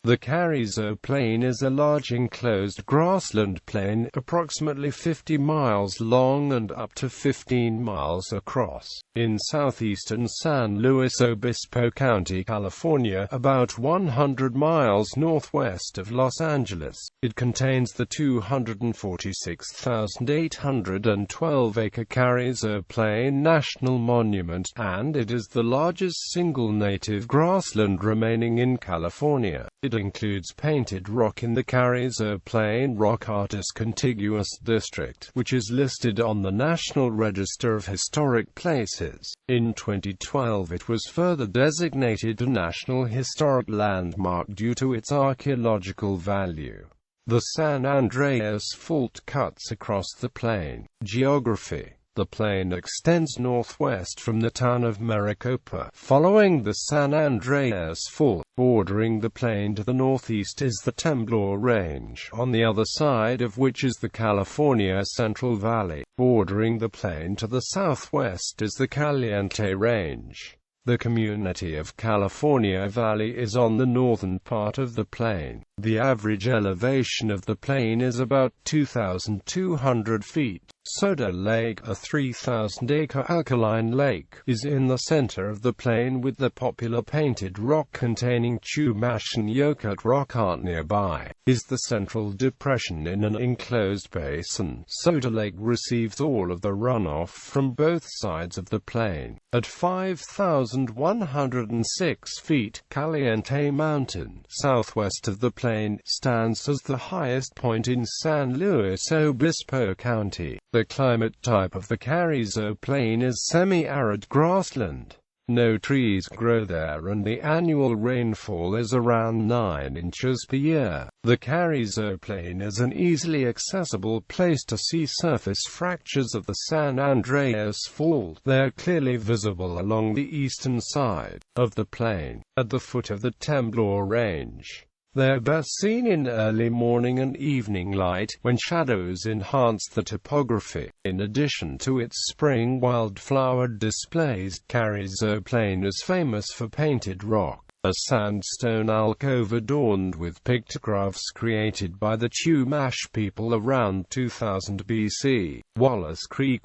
The Carrizo Plain is a large enclosed grassland plain, approximately 50 miles long and up to 15 miles across, in southeastern San Luis Obispo County, California, about 100 miles northwest of Los Angeles. It contains the 246,812-acre Carrizo Plain National Monument, and it is the largest single native grassland remaining in California. It includes painted rock in the Carrizo Plain Rock Art Discontiguous district, which is listed on the National Register of Historic Places. In 2012 it was further designated a National Historic Landmark due to its archeological value. The San Andreas Fault cuts across the plain. Geography. The plain extends northwest from the town of Maricopa, following the San Andreas Fault. Bordering the plain to the northeast is the Temblor Range, on the other side of which is the California Central Valley. Bordering the plain to the southwest is the Caliente Range. The community of California Valley is on the northern part of the plain. The average elevation of the plain is about 2,200 feet. Soda Lake, a 3,000-acre alkaline lake, is in the center of the plain with the popular painted rock containing Chumash and Yokuts rock art nearby. Is the central depression in an enclosed basin. Soda Lake receives all of the runoff from both sides of the plain. At 5,106 feet, Caliente Mountain, southwest of the plain, stands as the highest point in San Luis Obispo County. The climate type of the Carrizo Plain is semi-arid grassland. No trees grow there and the annual rainfall is around 9 inches per year. The Carrizo Plain is an easily accessible place to see surface fractures of the San Andreas Fault. They are clearly visible along the eastern side of the plain, at the foot of the Temblor Range. They are best seen in early morning and evening light, when shadows enhance the topography. In addition to its spring wildflower displays, Carrizo Plain is famous for painted rock. A sandstone alcove adorned with pictographs created by the Chumash people around 2000 BC. Wallace Creek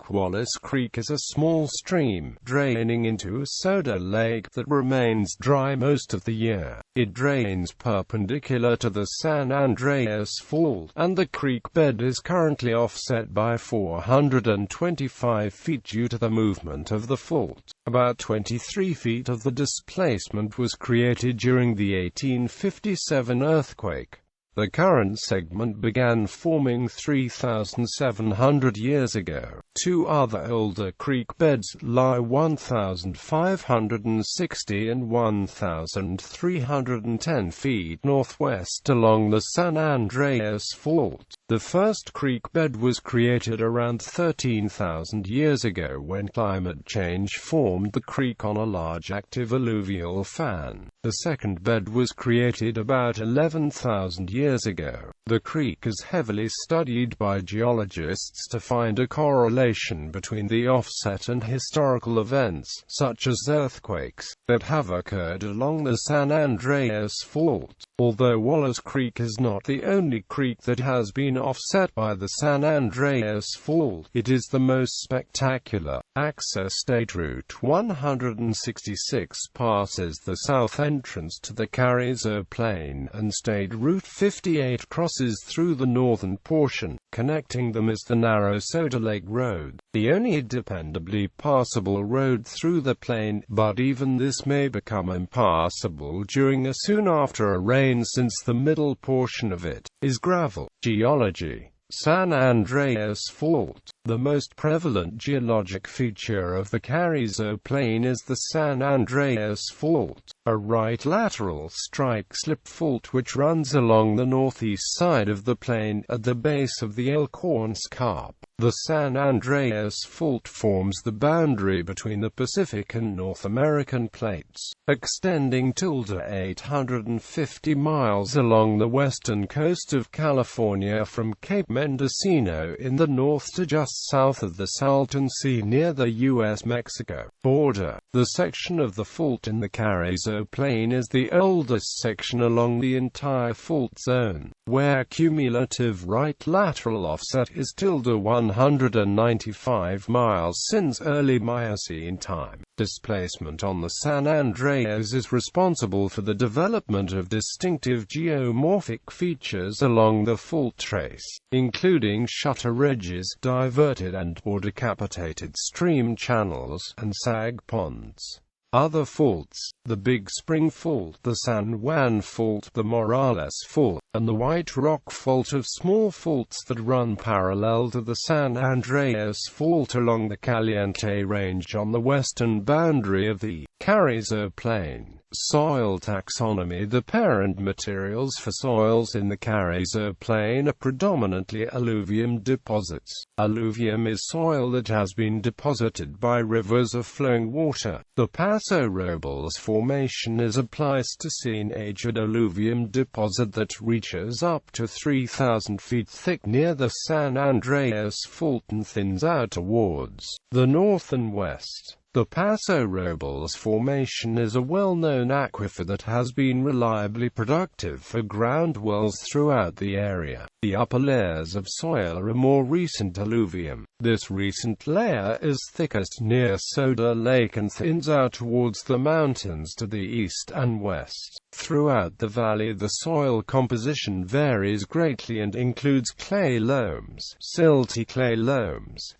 is a small stream draining into a soda lake that remains dry most of the year. It drains perpendicular to the San Andreas Fault, and the creek bed is currently offset by 425 feet due to the movement of the fault. About 23 feet of the displacement was created during the 1857 earthquake. The current segment began forming 3,700 years ago. Two other older creek beds lie 1,560 and 1,310 feet northwest along the San Andreas Fault. The first creek bed was created around 13,000 years ago when climate change formed the creek on a large active alluvial fan. The second bed was created about 11,000 years ago. The creek is heavily studied by geologists to find a correlation between the offset and historical events, such as earthquakes, that have occurred along the San Andreas Fault. Although Wallace Creek is not the only creek that has been offset by the San Andreas Fault, it is the most spectacular. Access State Route 166 passes the south entrance to the Carrizo Plain, and State Route 58 crosses through the northern portion. Connecting them is the narrow Soda Lake Road, the only dependably passable road through the plain, but even this may become impassable during or soon after a rain since the middle portion of it is gravel. Geology. San Andreas Fault. The most prevalent geologic feature of the Carrizo Plain is the San Andreas Fault, a right lateral strike-slip fault which runs along the northeast side of the plain, at the base of the Elkhorn Scarp. The San Andreas Fault forms the boundary between the Pacific and North American plates, extending to 850 miles along the western coast of California from Cape Mendocino in the north to just south of the Salton Sea near the U.S.-Mexico border. The section of the fault in the Carrizo Plain is the oldest section along the entire fault zone, where cumulative right lateral offset is tilde 195 miles since early Miocene time. Displacement on the San Andreas is responsible for the development of distinctive geomorphic features along the fault trace, including shutter ridges, diverted and/or decapitated stream channels, and sag ponds. Other faults: the Big Spring Fault, the San Juan Fault, the Morales Fault, and the White Rock Fault are small faults that run parallel to the San Andreas Fault along the Caliente Range on the western boundary of the Carrizo Plain. Soil taxonomy: the parent materials for soils in the Carrizo Plain are predominantly alluvium deposits. Alluvium is soil that has been deposited by rivers of flowing water. The Paso Robles Formation is a Pleistocene-aged alluvium deposit that reaches up to 3,000 feet thick near the San Andreas Fault and thins out towards the north and west. The Paso Robles Formation is a well-known aquifer that has been reliably productive for ground wells throughout the area. The upper layers of soil are a more recent alluvium. This recent layer is thickest near Soda Lake and thins out towards the mountains to the east and west. Throughout the valley, the soil composition varies greatly and includes clay loams, silty clay loams,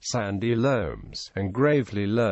sandy loams, and gravelly loams.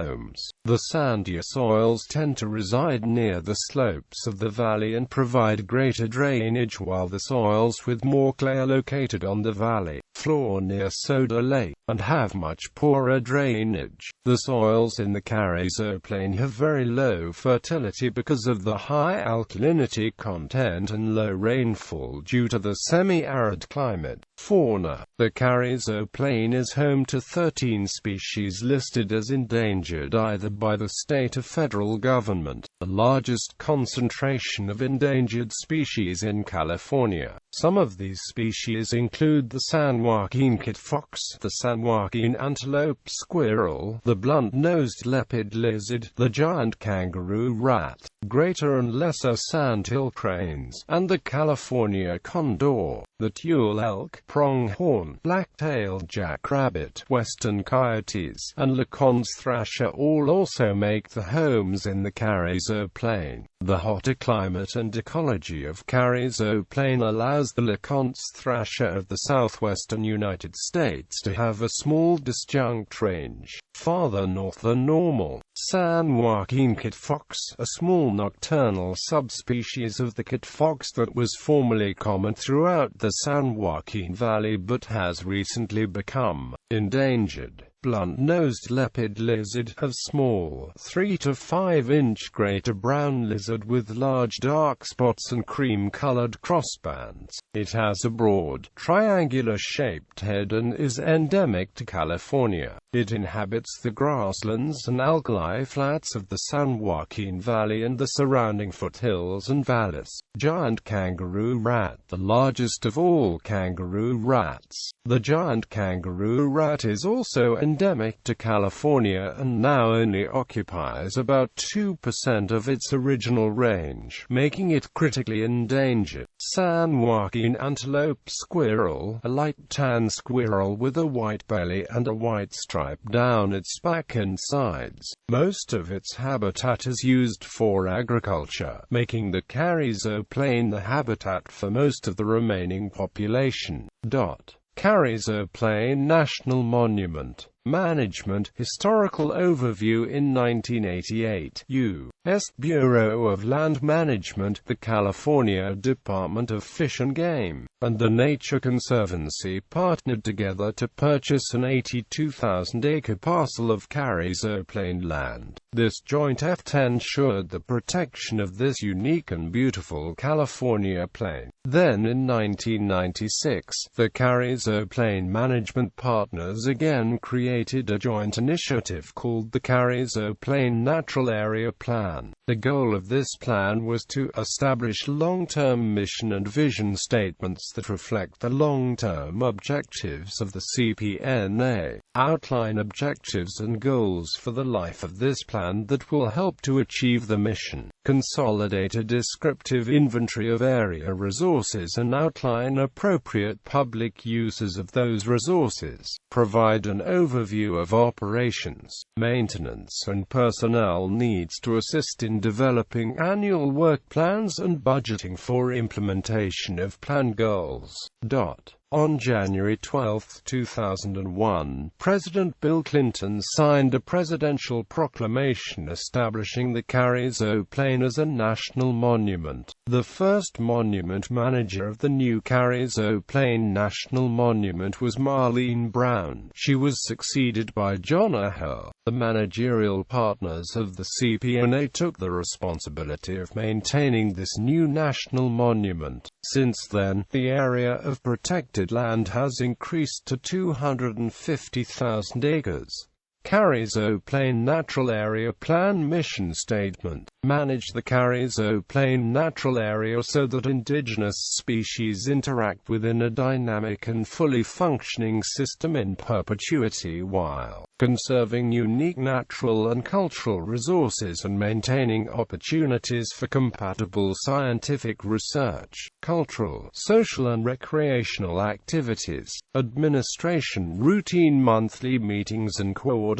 The sandier soils tend to reside near the slopes of the valley and provide greater drainage, while the soils with more clay are located on the valley floor near Soda Lake, and have much poorer drainage. The soils in the Carrizo Plain have very low fertility because of the high alkalinity content and low rainfall due to the semi-arid climate. Fauna: the Carrizo Plain is home to 13 species listed as endangered either by the state or federal government, the largest concentration of endangered species in California. Some of these species include the San Joaquin kit fox, the San Joaquin antelope squirrel, the blunt-nosed leopard lizard, the giant kangaroo rat, greater and lesser sandhill cranes, and the California condor. The Tule elk, pronghorn, black-tailed jackrabbit, western coyotes, and Lacan's thrasher all also make the homes in the Carrizo Plain. The hotter climate and ecology of Carrizo Plain allows the Lacan's thrasher of the southwestern United States to have a small disjunct range, farther north than normal. San Joaquin kit fox, a small nocturnal subspecies of the kit fox that was formerly common throughout the San Joaquin Valley but has recently become endangered. Blunt-nosed leopard lizard, a small, 3 to 5 inch greater brown lizard with large dark spots and cream-colored crossbands. It has a broad, triangular-shaped head and is endemic to California. It inhabits the grasslands and alkali flats of the San Joaquin Valley and the surrounding foothills and valleys. Giant kangaroo rat, the largest of all kangaroo rats. The giant kangaroo rat is also endemic to California and now only occupies about 2% of its original range, making it critically endangered. San Joaquin antelope squirrel, a light tan squirrel with a white belly and a white stripe down its back and sides. Most of its habitat is used for agriculture, making the Carrizo Plain the habitat for most of the remaining population. Carrizo Plain National Monument. Management. Historical overview. In 1988, U.S. Bureau of Land Management, the California Department of Fish and Game, and the Nature Conservancy partnered together to purchase an 82,000-acre parcel of Carrizo Plain land. This joint effort ensured the protection of this unique and beautiful California plain. Then in 1996, the Carrizo Plain Management Partners again created a joint initiative called the Carrizo Plain Natural Area Plan. The goal of this plan was to establish long-term mission and vision statements that reflect the long-term objectives of the CPNA, outline objectives and goals for the life of this plan that will help to achieve the mission, consolidate a descriptive inventory of area resources and outline appropriate public uses of those resources, provide an overview of operations, maintenance and personnel needs to assist in developing annual work plans and budgeting for implementation of plan goals. On January 12, 2001, President Bill Clinton signed a presidential proclamation establishing the Carrizo Plain as a national monument. The first monument manager of the new Carrizo Plain National Monument was Marlene Brown. She was succeeded by John Ahern. The managerial partners of the CPNA took the responsibility of maintaining this new national monument. Since then, the area of protected land has increased to 250,000 acres. Carrizo Plain Natural Area Plan Mission Statement: manage the Carrizo Plain Natural Area so that indigenous species interact within a dynamic and fully functioning system in perpetuity while conserving unique natural and cultural resources and maintaining opportunities for compatible scientific research, cultural, social and recreational activities. Administration: routine monthly meetings and coordinated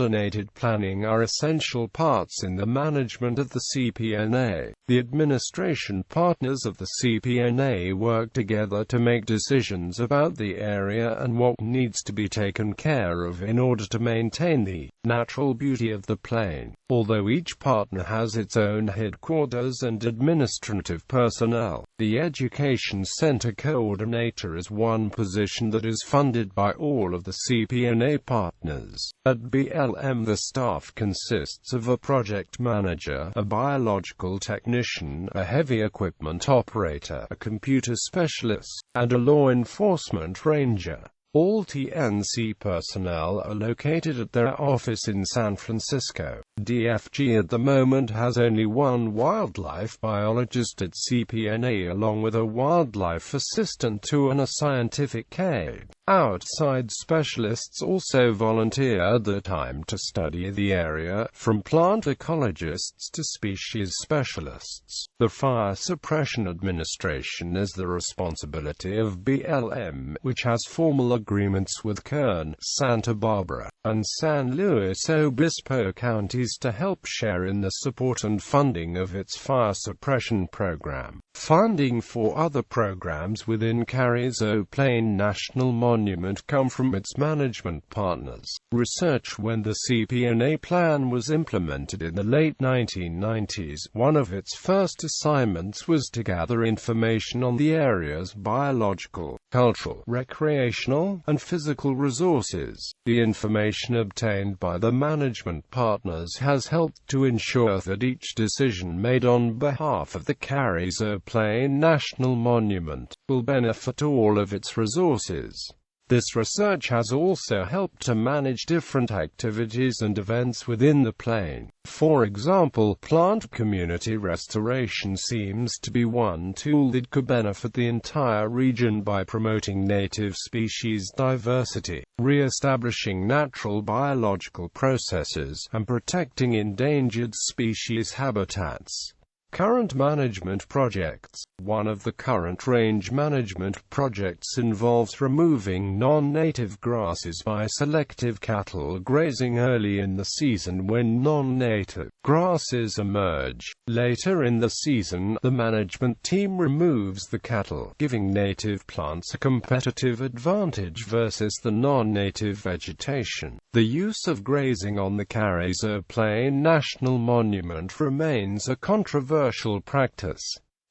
planning are essential parts in the management of the CPNA. The administration partners of the CPNA work together to make decisions about the area and what needs to be taken care of in order to maintain the natural beauty of the plain. Although each partner has its own headquarters and administrative personnel, the Education Center Coordinator is one position that is funded by all of the CPNA partners. At BLM, the staff consists of a project manager, a biological technician, a heavy equipment operator, a computer specialist, and a law enforcement ranger. All TNC personnel are located at their office in San Francisco. DFG at the moment has only one wildlife biologist at CPNA along with a wildlife assistant and a scientific aide. Outside specialists also volunteer their time to study the area, from plant ecologists to species specialists. The Fire Suppression Administration is the responsibility of BLM, which has formal agreements with Kern, Santa Barbara, and San Luis Obispo counties to help share in the support and funding of its fire suppression program. Funding for other programs within Carrizo Plain National Monument come from its management partners. Research: when the CPNA plan was implemented in the late 1990s, one of its first assignments was to gather information on the area's biological, cultural, recreational, and physical resources. The information obtained by the management partners has helped to ensure that each decision made on behalf of the Carrizo Plain National Monument will benefit all of its resources. This research has also helped to manage different activities and events within the plain. For example, plant community restoration seems to be one tool that could benefit the entire region by promoting native species diversity, re-establishing natural biological processes, and protecting endangered species habitats. Current management projects. One of the current range management projects involves removing non-native grasses by selective cattle grazing early in the season when non-native grasses emerge. Later in the season, the management team removes the cattle, giving native plants a competitive advantage versus the non-native vegetation. The use of grazing on the Carrizo Plain National Monument remains a controversial practice.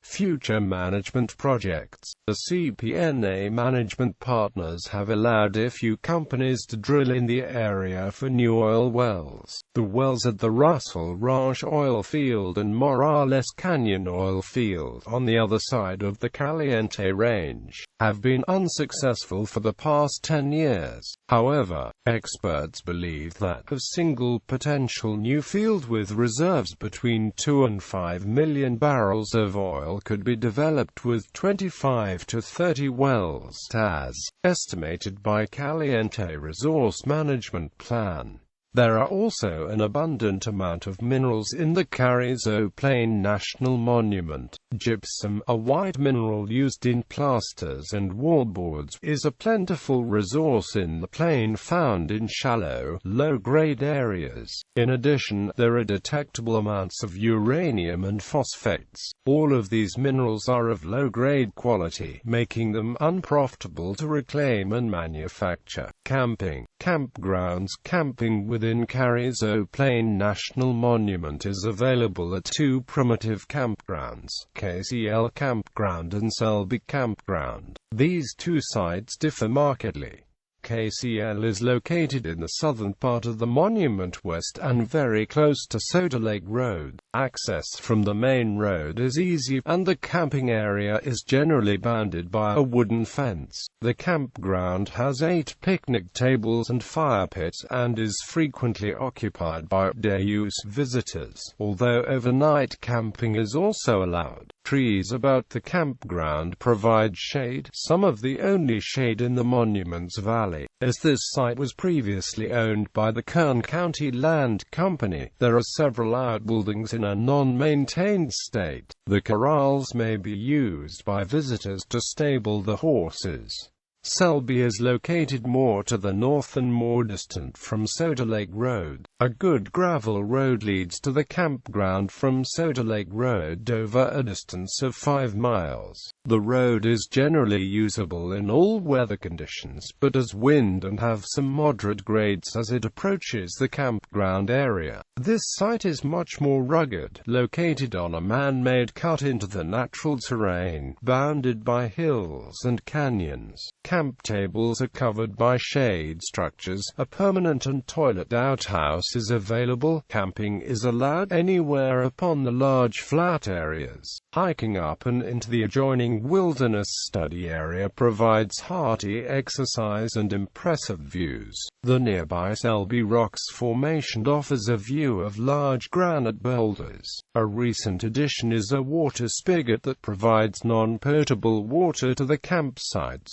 Future management projects. The CPNA management partners have allowed a few companies to drill in the area for new oil wells. The wells at the Russell Ranch oil field and Morales Canyon oil field on the other side of the Caliente Range have been unsuccessful for the past 10 years. However, experts believe that a single potential new field with reserves between 2 and 5 million barrels of oil could be developed with 25 to 30 wells, as estimated by Caliente Resource Management Plan. There are also an abundant amount of minerals in the Carrizo Plain National Monument. Gypsum, a white mineral used in plasters and wallboards, is a plentiful resource in the plain found in shallow, low-grade areas. In addition, there are detectable amounts of uranium and phosphates. All of these minerals are of low-grade quality, making them unprofitable to reclaim and manufacture. Camping. Campgrounds. Camping within Carrizo Plain National Monument is available at two primitive campgrounds, KCL Campground and Selby Campground. These two sites differ markedly. KCL is located in the southern part of the monument west and very close to Soda Lake Road. Access from the main road is easy, and the camping area is generally bounded by a wooden fence. The campground has 8 picnic tables and fire pits and is frequently occupied by day-use visitors, although overnight camping is also allowed. Trees about the campground provide shade, some of the only shade in the monument's valley. As this site was previously owned by the Kern County Land Company, there are several outbuildings in a non-maintained state. The corrals may be used by visitors to stable the horses. Selby is located more to the north and more distant from Soda Lake Road. A good gravel road leads to the campground from Soda Lake Road over a distance of 5 miles. The road is generally usable in all weather conditions, but has wind and have some moderate grades as it approaches the campground area. This site is much more rugged, located on a man-made cut into the natural terrain, bounded by hills and canyons. Camp tables are covered by shade structures. A permanent and toilet outhouse is available. Camping is allowed anywhere upon the large flat areas. Hiking up and into the adjoining wilderness study area provides hearty exercise and impressive views. The nearby Selby Rocks Formation offers a view of large granite boulders. A recent addition is a water spigot that provides non-potable water to the campsites.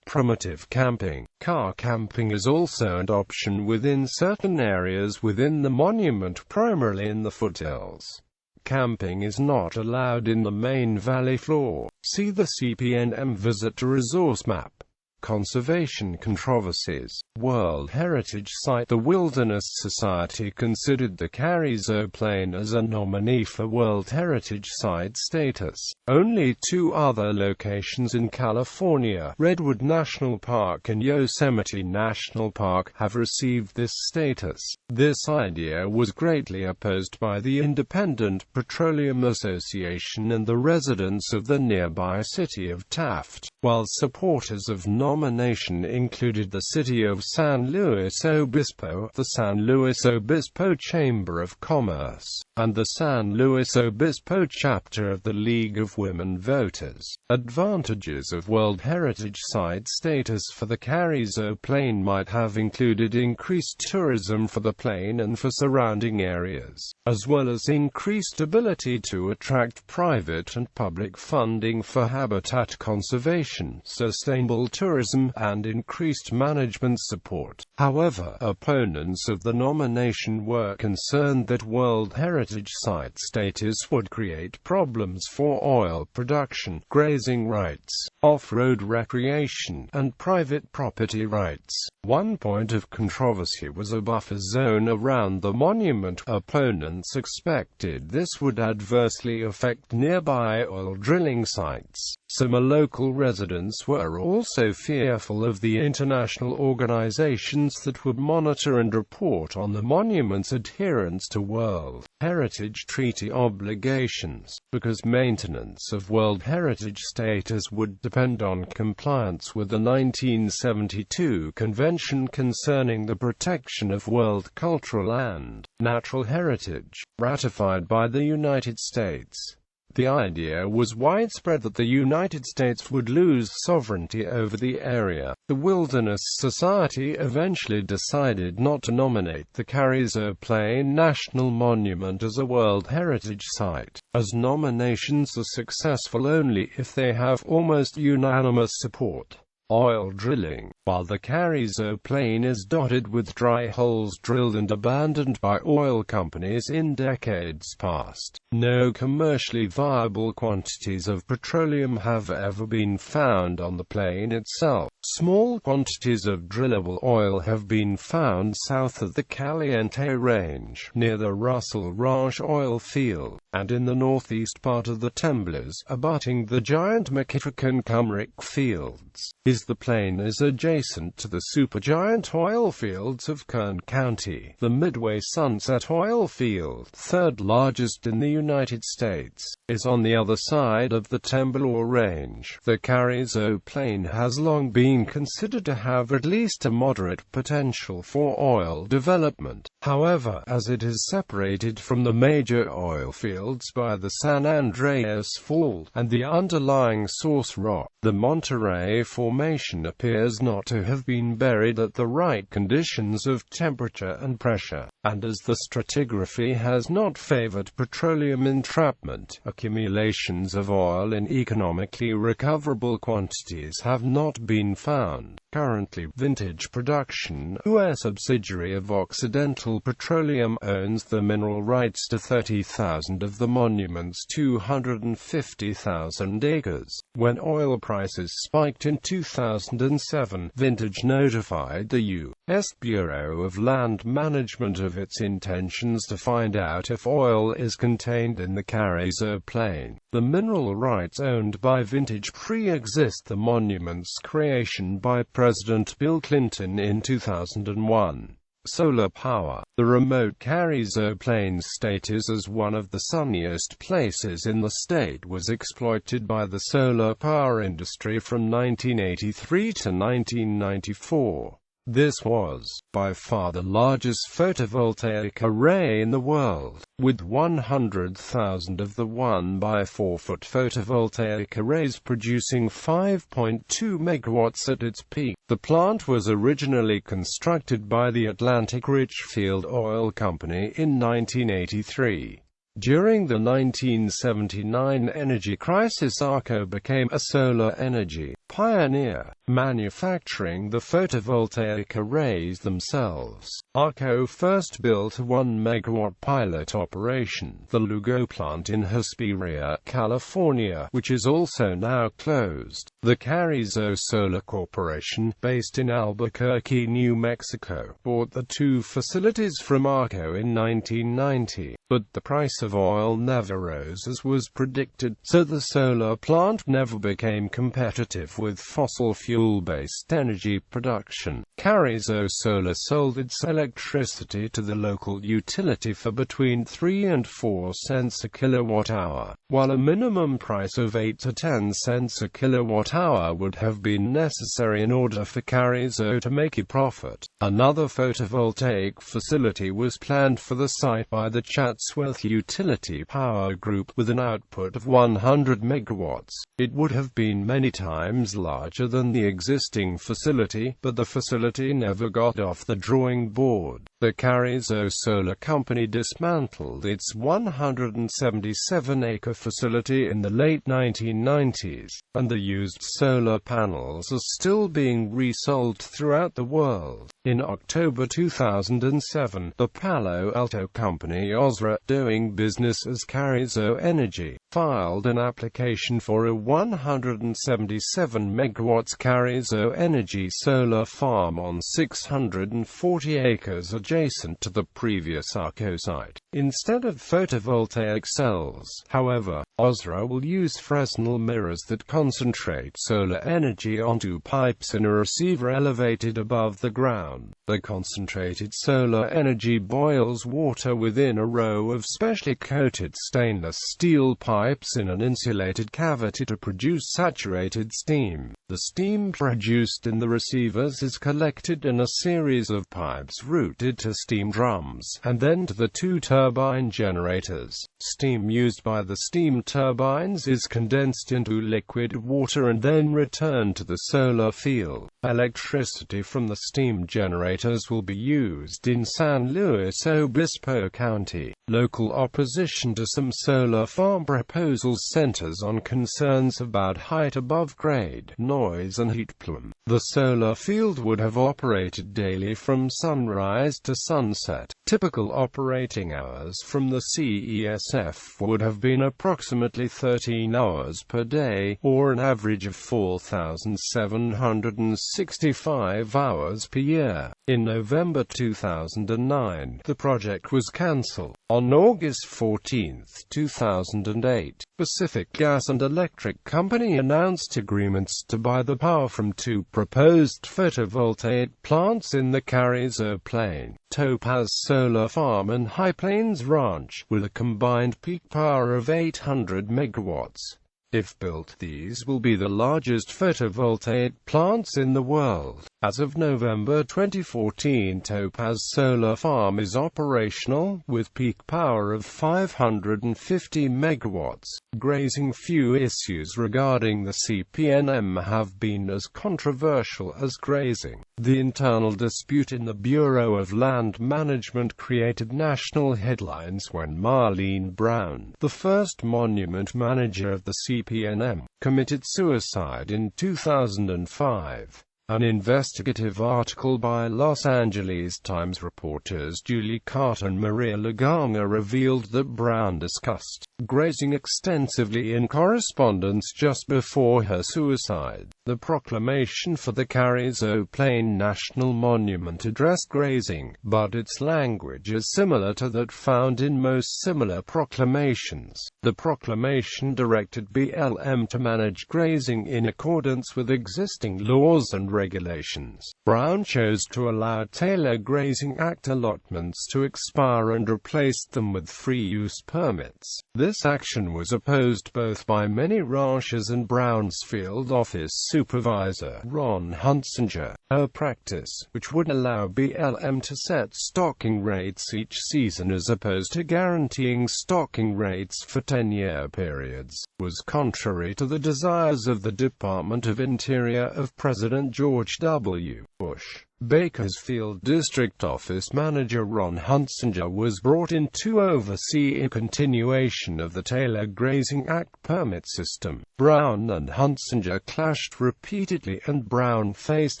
Primitive camping. Car camping is also an option within certain areas within the monument, primarily in the foothills. Camping is not allowed in the main valley floor. See the CPNM Visitor Resource Map. Conservation controversies. World Heritage Site. The Wilderness Society considered the Carrizo Plain as a nominee for World Heritage Site status. Only 2 other locations in California, Redwood National Park and Yosemite National Park, have received this status. This idea was greatly opposed by the Independent Petroleum Association and the residents of the nearby city of Taft, while supporters of nomination included the city of San Luis Obispo, the San Luis Obispo Chamber of Commerce, and the San Luis Obispo chapter of the League of Women Voters. Advantages of World Heritage Site status for the Carrizo Plain might have included increased tourism for the plain and for surrounding areas, as well as increased ability to attract private and public funding for habitat conservation, sustainable tourism, and increased management support. However, opponents of the nomination were concerned that World Heritage Site status would create problems for oil production, grazing rights, off-road recreation, and private property rights. One point of controversy was a buffer zone around the monument. Opponents expected this would adversely affect nearby oil drilling sites. Some local residents were also fearful of the international organizations that would monitor and report on the monument's adherence to World Heritage Treaty obligations, because maintenance of World Heritage status would depend on compliance with the 1972 Convention concerning the protection of world cultural and natural heritage, ratified by the United States. The idea was widespread that the United States would lose sovereignty over the area. The Wilderness Society eventually decided not to nominate the Carrizo Plain National Monument as a World Heritage Site, as nominations are successful only if they have almost unanimous support. Oil drilling. While the Carrizo Plain is dotted with dry holes drilled and abandoned by oil companies in decades past, no commercially viable quantities of petroleum have ever been found on the plain itself. Small quantities of drillable oil have been found south of the Caliente Range, near the Russell Ranch oil field, and in the northeast part of the Temblers, abutting the giant McKittrick-Cumrick fields. The plain is adjacent to the supergiant oil fields of Kern County. The Midway Sunset oil field, third largest in the United States, is on the other side of the Temblor Range. The Carrizo Plain has long been considered to have at least a moderate potential for oil development. However, as it is separated from the major oil fields by the San Andreas Fault and the underlying source rock, the Monterey Formation appears not to have been buried at the right conditions of temperature and pressure, and as the stratigraphy has not favored petroleum entrapment, accumulations of oil in economically recoverable quantities have not been found. Currently, Vintage Production, a subsidiary of Occidental Petroleum, owns the mineral rights to 30,000 of the monument's 250,000 acres. When oil prices spiked in 2007, Vintage notified the U.S. Bureau of Land Management of its intentions to find out if oil is contained in the Carrizo Plain. The mineral rights owned by Vintage pre-exist the monument's creation by President Bill Clinton in 2001. Solar power. The remote Carrizo Plain state is as one of the sunniest places in the state was exploited by the solar power industry from 1983 to 1994. This was, by far, the largest photovoltaic array in the world, with 100,000 of the 1-by-4-foot photovoltaic arrays producing 5.2 megawatts at its peak. The plant was originally constructed by the Atlantic Richfield Oil Company in 1983. During the 1979 energy crisis, ARCO became a solar energy pioneer, manufacturing the photovoltaic arrays themselves. ARCO first built a 1-megawatt pilot operation, the Lugo plant in Hesperia, California, which is also now closed. The Carrizo Solar Corporation, based in Albuquerque, New Mexico, bought the two facilities from ARCO in 1990, but the price of oil never rose as was predicted, so the solar plant never became competitive with fossil fuel-based energy production. Carrizo Solar sold its electricity to the local utility for between 3 and 4 cents a kilowatt-hour, while a minimum price of 8 to 10 cents a kilowatt-hour would have been necessary in order for Carrizo to make a profit. Another photovoltaic facility was planned for the site by the Chatsworth Utility Power Group with an output of 100 megawatts. It would have been many times larger than the existing facility, but the facility never got off the drawing board. The Carrizo Solar Company dismantled its 177-acre facility in the late 1990s, and the used solar panels are still being resold throughout the world. In October 2007, the Palo Alto company OSRA, doing business as Carrizo Energy, filed an application for a 177 megawatts Carrizo Energy solar farm on 640 acres adjacent to the previous ARCO site. Instead of photovoltaic cells, however, OSRA will use Fresnel mirrors that concentrate solar energy onto pipes in a receiver elevated above the ground. The concentrated solar energy boils water within a row of specially coated stainless steel pipes in an insulated cavity to produce saturated steam. The steam produced in the receivers is collected in a series of pipes routed to steam drums, and then to the two turbine generators. Steam used by the steam turbines is condensed into liquid water and then returned to the solar field. Electricity from the steam generators will be used in San Luis Obispo County. Local opposition to some solar farm proposals centers on concerns about height above grade, noise and heat plume. The solar field would have operated daily from sunrise to sunset. Typical operating hours from the CESF would have been approximately 13 hours per day, or an average of 4,765 hours per year. In November 2009, the project was cancelled. On August 14, 2008, Pacific Gas and Electric Company announced agreements to buy the power from two proposed photovoltaic plants in the Carrizo Plain, Topaz Solar Farm and High Plains Ranch, with a combined peak power of 800 megawatts. If built, these will be the largest photovoltaic plants in the world. As of November 2014, Topaz Solar Farm is operational, with peak power of 550 megawatts. Grazing. Few issues regarding the CPNM have been as controversial as grazing. The internal dispute in the Bureau of Land Management created national headlines when Marlene Brown, the first monument manager of the CPNM, committed suicide in 2005. An investigative article by Los Angeles.It reporters Julie Carter and Maria Lagana revealed that Brown discussed grazing extensively in correspondence just before her suicide. The proclamation for the Carrizo Plain National Monument addressed grazing, but its language is similar to that found in most similar proclamations. The proclamation directed BLM to manage grazing in accordance with existing laws and regulations. Brown chose to allow Taylor Grazing Act allotments to expire and replaced them with free-use permits. This action was opposed both by many ranchers and Brown's field office supervisor, Ron Hunsinger. Her practice, which would allow BLM to set stocking rates each season as opposed to guaranteeing stocking rates for 10-year periods, was contrary to the desires of the Department of Interior of President George W. Bush. Bakersfield District Office Manager Ron Hunsinger was brought in to oversee a continuation of the Taylor Grazing Act permit system. Brown and Hunsinger clashed repeatedly, and Brown faced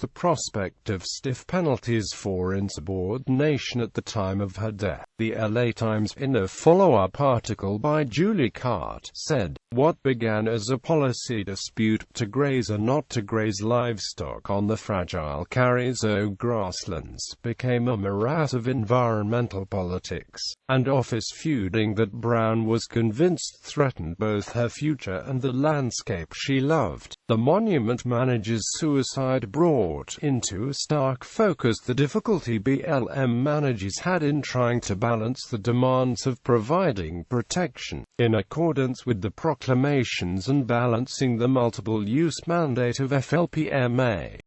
the prospect of stiff penalties for insubordination at the time of her death. The LA Times, in a follow-up article by Julie Cart, said, "What began as a policy dispute to graze or not to graze livestock on the fragile Carrizo grasslands became a morass of environmental politics and office feuding that Brown was convinced threatened both her future and the landscape she loved." The monument manager's suicide brought into stark focus the difficulty BLM managers had in trying to balance the demands of providing protection in accordance with the proclamations and balancing the multiple-use mandate of FLPMA.